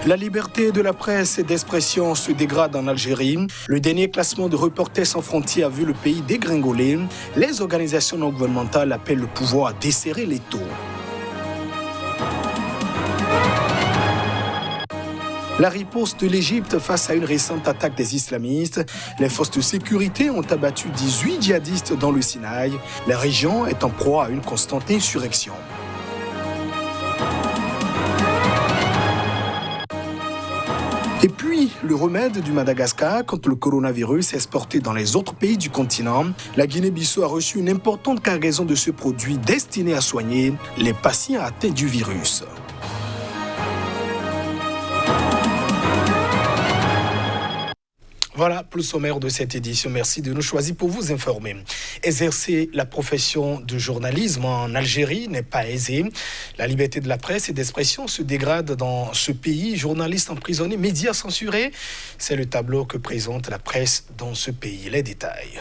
La liberté de la presse et d'expression se dégrade en Algérie. Le dernier classement de Reporters sans frontières a vu le pays dégringoler. Les organisations non gouvernementales appellent le pouvoir à desserrer les taux. La riposte de l'Égypte face à une récente attaque des islamistes. Les forces de sécurité ont abattu 18 djihadistes dans le Sinaï. La région est en proie à une constante insurrection. Et puis, le remède du Madagascar contre le coronavirus est exporté dans les autres pays du continent. La Guinée-Bissau a reçu une importante cargaison de ce produit destiné à soigner les patients atteints du virus. Voilà pour le sommaire de cette édition. Merci de nous choisir pour vous informer. Exercer la profession de journalisme en Algérie n'est pas aisé. La liberté de la presse et d'expression se dégrade dans ce pays. Journalistes emprisonnés, médias censurés. C'est le tableau que présente la presse dans ce pays. Les détails.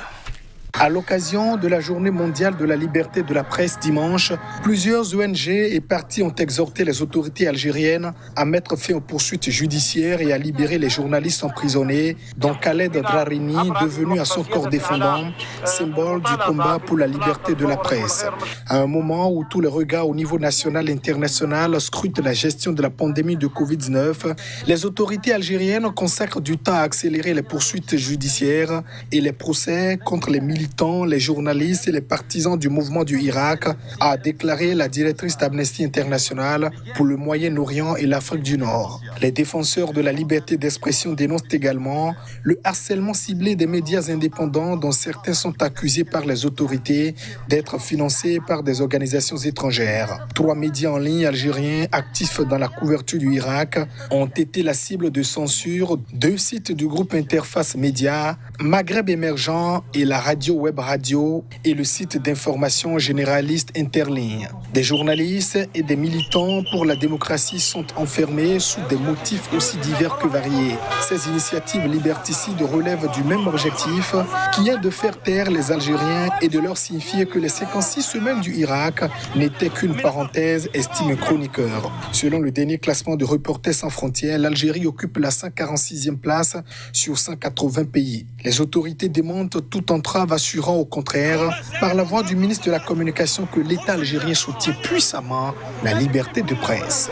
À l'occasion de la Journée mondiale de la liberté de la presse dimanche, plusieurs ONG et partis ont exhorté les autorités algériennes à mettre fin aux poursuites judiciaires et à libérer les journalistes emprisonnés, dont Khaled Drarini, devenu à son corps défendant, symbole du combat pour la liberté de la presse. À un moment où tous les regards au niveau national et international scrutent la gestion de la pandémie de Covid-19, les autorités algériennes consacrent du temps à accélérer les poursuites judiciaires et les procès contre les militants, les journalistes et les partisans du mouvement du Irak, a déclaré la directrice d'Amnesty International pour le Moyen-Orient et l'Afrique du Nord. Les défenseurs de la liberté d'expression dénoncent également le harcèlement ciblé des médias indépendants dont certains sont accusés par les autorités d'être financés par des organisations étrangères. 3 médias en ligne algériens actifs dans la couverture du Irak ont été la cible de censure. 2 sites du groupe Interface Média, Maghreb Émergent et la radio Web Radio et le site d'information généraliste Interligne. Des journalistes et des militants pour la démocratie sont enfermés sous des motifs aussi divers que variés. Ces initiatives liberticides relèvent du même objectif qui est de faire taire les Algériens et de leur signifier que les 56 semaines du Irak n'étaient qu'une parenthèse, estime chroniqueur. Selon le dernier classement de Reporters sans frontières, l'Algérie occupe la 146e place sur 180 pays. Les autorités démontent toute entrave assurant au contraire, par la voix du ministre de la Communication, que l'État algérien soutient puissamment la liberté de presse.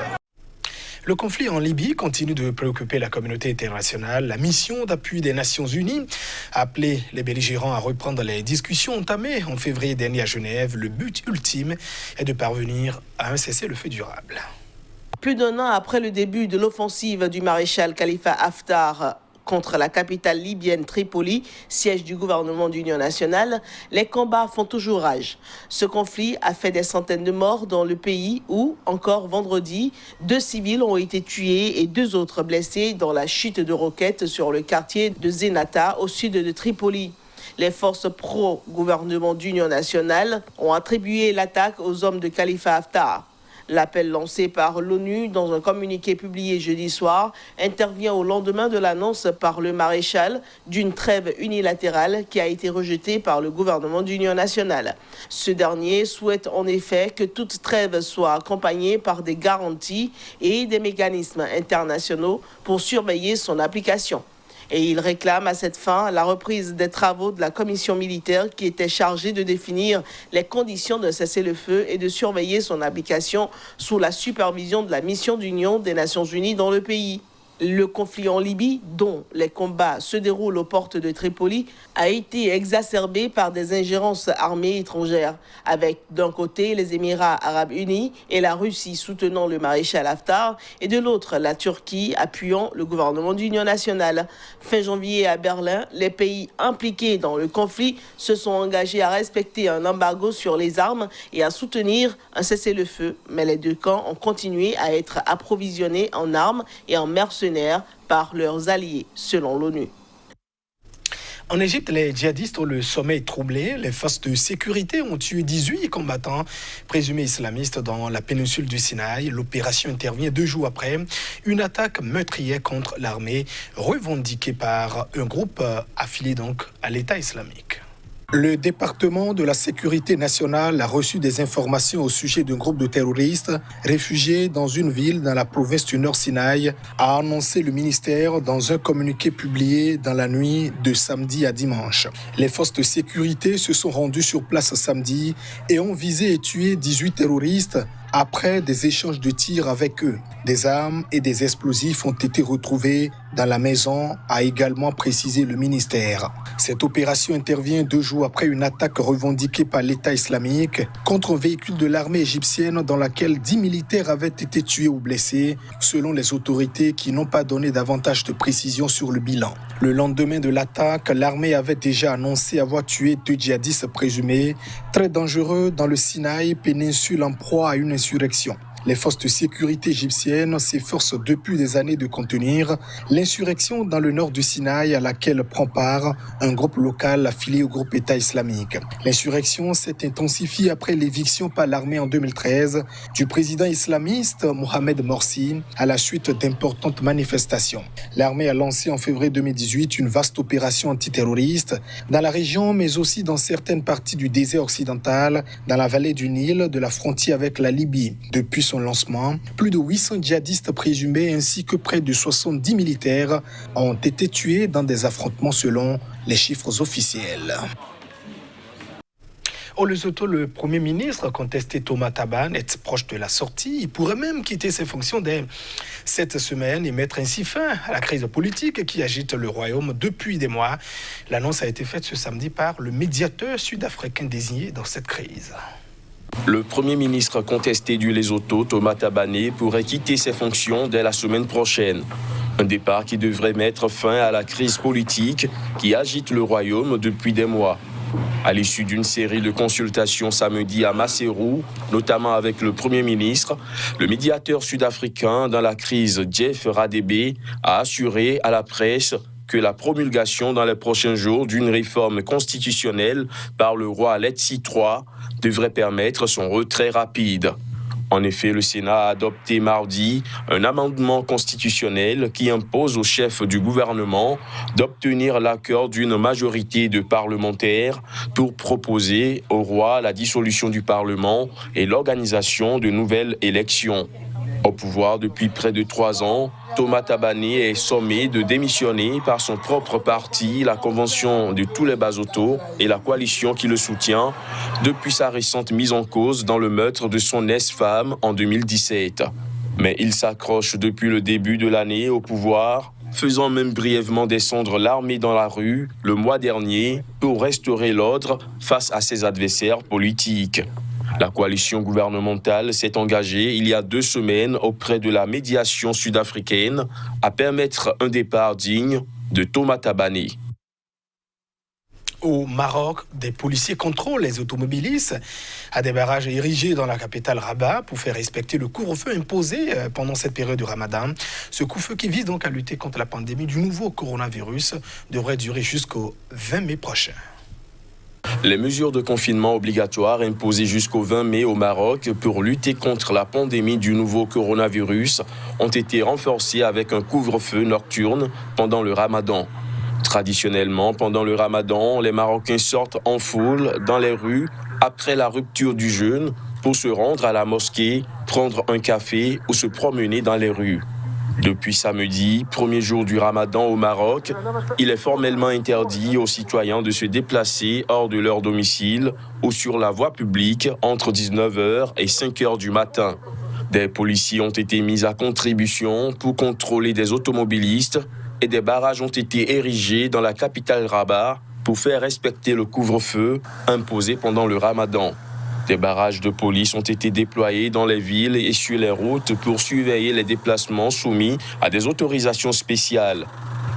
Le conflit en Libye continue de préoccuper la communauté internationale. La mission d'appui des Nations Unies a appelé les belligérants à reprendre les discussions entamées en février dernier à Genève. Le but ultime est de parvenir à un cessez-le-feu durable. Plus d'1 an après le début de l'offensive du maréchal Khalifa Haftar contre la capitale libyenne Tripoli, siège du gouvernement d'union nationale, les combats font toujours rage. Ce conflit a fait des centaines de morts dans le pays où, encore vendredi, 2 civils ont été tués et 2 autres blessés dans la chute de roquettes sur le quartier de Zenata, au sud de Tripoli. Les forces pro-gouvernement d'union nationale ont attribué l'attaque aux hommes de Khalifa Haftar. L'appel lancé par l'ONU dans un communiqué publié jeudi soir intervient au lendemain de l'annonce par le maréchal d'une trêve unilatérale qui a été rejetée par le gouvernement d'union nationale. Ce dernier souhaite en effet que toute trêve soit accompagnée par des garanties et des mécanismes internationaux pour surveiller son application. Et il réclame à cette fin la reprise des travaux de la commission militaire qui était chargée de définir les conditions de cessez-le-feu et de surveiller son application sous la supervision de la mission d'Union des Nations Unies dans le pays. Le conflit en Libye, dont les combats se déroulent aux portes de Tripoli, a été exacerbé par des ingérences armées étrangères, avec d'un côté les Émirats arabes unis et la Russie soutenant le maréchal Haftar, et de l'autre la Turquie appuyant le gouvernement d'union nationale. Fin janvier à Berlin, les pays impliqués dans le conflit se sont engagés à respecter un embargo sur les armes et à soutenir un cessez-le-feu. Mais les 2 camps ont continué à être approvisionnés en armes et en mercenaires par leurs alliés, selon l'ONU. En Égypte, les djihadistes ont le sommeil troublé. Les forces de sécurité ont tué 18 combattants présumés islamistes dans la péninsule du Sinaï. L'opération intervient 2 jours après une attaque meurtrière contre l'armée revendiquée par un groupe affilié donc à l'État islamique. Le département de la sécurité nationale a reçu des informations au sujet d'un groupe de terroristes réfugiés dans une ville dans la province du Nord Sinaï, a annoncé le ministère dans un communiqué publié dans la nuit de samedi à dimanche. Les forces de sécurité se sont rendues sur place samedi et ont visé et tué 18 terroristes après des échanges de tirs avec eux. Des armes et des explosifs ont été retrouvés dans la maison, a également précisé le ministère. Cette opération intervient 2 jours après une attaque revendiquée par l'État islamique contre un véhicule de l'armée égyptienne dans laquelle 10 militaires avaient été tués ou blessés, selon les autorités qui n'ont pas donné davantage de précisions sur le bilan. Le lendemain de l'attaque, l'armée avait déjà annoncé avoir tué 2 djihadistes présumés, très dangereux dans le Sinaï, péninsule en proie à une insurrection. Les forces de sécurité égyptiennes s'efforcent depuis des années de contenir l'insurrection dans le nord du Sinaï à laquelle prend part un groupe local affilié au groupe État islamique. L'insurrection s'est intensifiée après l'éviction par l'armée en 2013 du président islamiste Mohamed Morsi à la suite d'importantes manifestations. L'armée a lancé en février 2018 une vaste opération antiterroriste dans la région mais aussi dans certaines parties du désert occidental, dans la vallée du Nil, de la frontière avec la Libye. Depuis son lancement, plus de 800 djihadistes présumés ainsi que près de 70 militaires ont été tués dans des affrontements selon les chiffres officiels. Au Lesotho, le Premier ministre contesté Thomas Thabane est proche de la sortie. Il pourrait même quitter ses fonctions dès cette semaine et mettre ainsi fin à la crise politique qui agite le royaume depuis des mois. L'annonce a été faite ce samedi par le médiateur sud-africain désigné dans cette crise. Le Premier ministre contesté du Lesotho, Thomas Thabane, pourrait quitter ses fonctions dès la semaine prochaine. Un départ qui devrait mettre fin à la crise politique qui agite le royaume depuis des mois. À l'issue d'une série de consultations samedi à Maseru, notamment avec le Premier ministre, le médiateur sud-africain dans la crise, Jeff Radebe, a assuré à la presse que la promulgation dans les prochains jours d'une réforme constitutionnelle par le roi Letsi III devrait permettre son retrait rapide. En effet, le Sénat a adopté mardi un amendement constitutionnel qui impose au chef du gouvernement d'obtenir l'accord d'une majorité de parlementaires pour proposer au roi la dissolution du Parlement et l'organisation de nouvelles élections. Au pouvoir depuis près de 3 ans, Thomas Thabane est sommé de démissionner par son propre parti, la Convention de tous les Basotho et la coalition qui le soutient, depuis sa récente mise en cause dans le meurtre de son ex-femme en 2017. Mais il s'accroche depuis le début de l'année au pouvoir, faisant même brièvement descendre l'armée dans la rue le mois dernier pour restaurer l'ordre face à ses adversaires politiques. La coalition gouvernementale s'est engagée il y a 2 semaines auprès de la médiation sud-africaine à permettre un départ digne de Thomas Thabane. Au Maroc, des policiers contrôlent les automobilistes à des barrages érigés dans la capitale Rabat pour faire respecter le couvre-feu imposé pendant cette période du Ramadan. Ce couvre-feu qui vise donc à lutter contre la pandémie du nouveau coronavirus devrait durer jusqu'au 20 mai prochain. Les mesures de confinement obligatoires imposées jusqu'au 20 mai au Maroc pour lutter contre la pandémie du nouveau coronavirus ont été renforcées avec un couvre-feu nocturne pendant le Ramadan. Traditionnellement, pendant le Ramadan, les Marocains sortent en foule dans les rues après la rupture du jeûne pour se rendre à la mosquée, prendre un café ou se promener dans les rues. Depuis samedi, premier jour du Ramadan au Maroc, il est formellement interdit aux citoyens de se déplacer hors de leur domicile ou sur la voie publique entre 19h et 5h du matin. Des policiers ont été mis à contribution pour contrôler des automobilistes et des barrages ont été érigés dans la capitale Rabat pour faire respecter le couvre-feu imposé pendant le Ramadan. Des barrages de police ont été déployés dans les villes et sur les routes pour surveiller les déplacements soumis à des autorisations spéciales.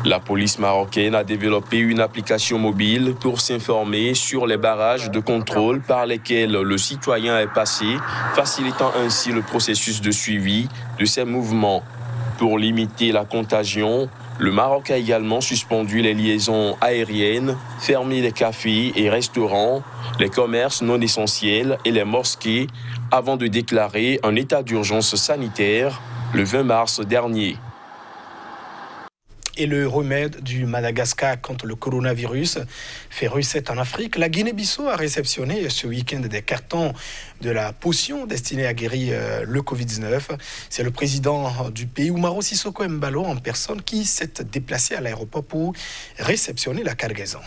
La police marocaine a développé une application mobile pour s'informer sur les barrages de contrôle par lesquels le citoyen est passé, facilitant ainsi le processus de suivi de ses mouvements. Pour limiter la contagion, le Maroc a également suspendu les liaisons aériennes, fermé les cafés et restaurants, les commerces non essentiels et les mosquées avant de déclarer un état d'urgence sanitaire le 20 mars dernier. Et le remède du Madagascar contre le coronavirus fait recette en Afrique. La Guinée-Bissau a réceptionné ce week-end des cartons de la potion destinée à guérir le Covid-19. C'est le président du pays, Umaro Sissoko Embalo, en personne, qui s'est déplacé à l'aéroport pour réceptionner la cargaison.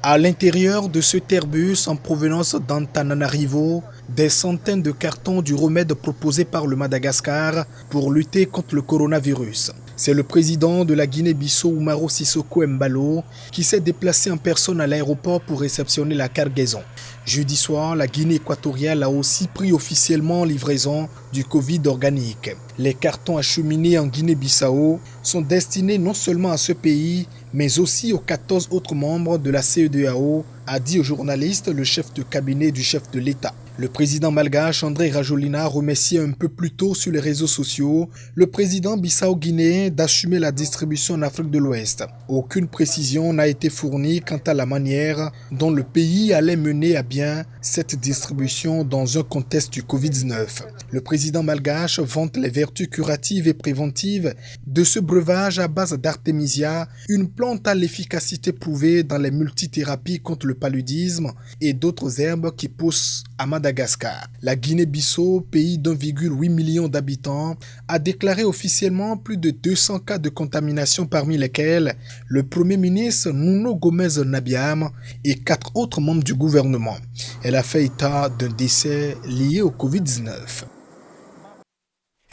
À l'intérieur de ce Airbus en provenance d'Antananarivo, des centaines de cartons du remède proposé par le Madagascar pour lutter contre le coronavirus. C'est le président de la Guinée-Bissau, Umaro Sissoko Embalo, qui s'est déplacé en personne à l'aéroport pour réceptionner la cargaison. Jeudi soir, la Guinée équatoriale a aussi pris officiellement livraison du Covid organique. Les cartons acheminés en Guinée-Bissau sont destinés non seulement à ce pays, mais aussi aux 14 autres membres de la CEDEAO, a dit au journaliste le chef de cabinet du chef de l'État. Le président malgache André Rajoelina remerciait un peu plus tôt sur les réseaux sociaux le président bissau-guinéen d'assumer la distribution en Afrique de l'Ouest. Aucune précision n'a été fournie quant à la manière dont le pays allait mener à bien cette distribution dans un contexte du Covid-19. Le président malgache vante les vertus curatives et préventives de ce breuvage à base d'artémisia, une plante à l'efficacité prouvée dans les multithérapies contre le paludisme et d'autres herbes qui poussent à Madagascar. La Guinée-Bissau, pays d'1,8 million d'habitants, a déclaré officiellement plus de 200 cas de contamination, parmi lesquels le Premier ministre Nuno Gomes Nabiam et 4 autres membres du gouvernement. Elle a fait état d'un décès lié au Covid-19.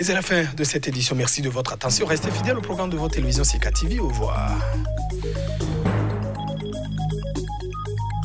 Et c'est la fin de cette édition. Merci de votre attention. Restez fidèles au programme de votre télévision Sika TV. Au revoir.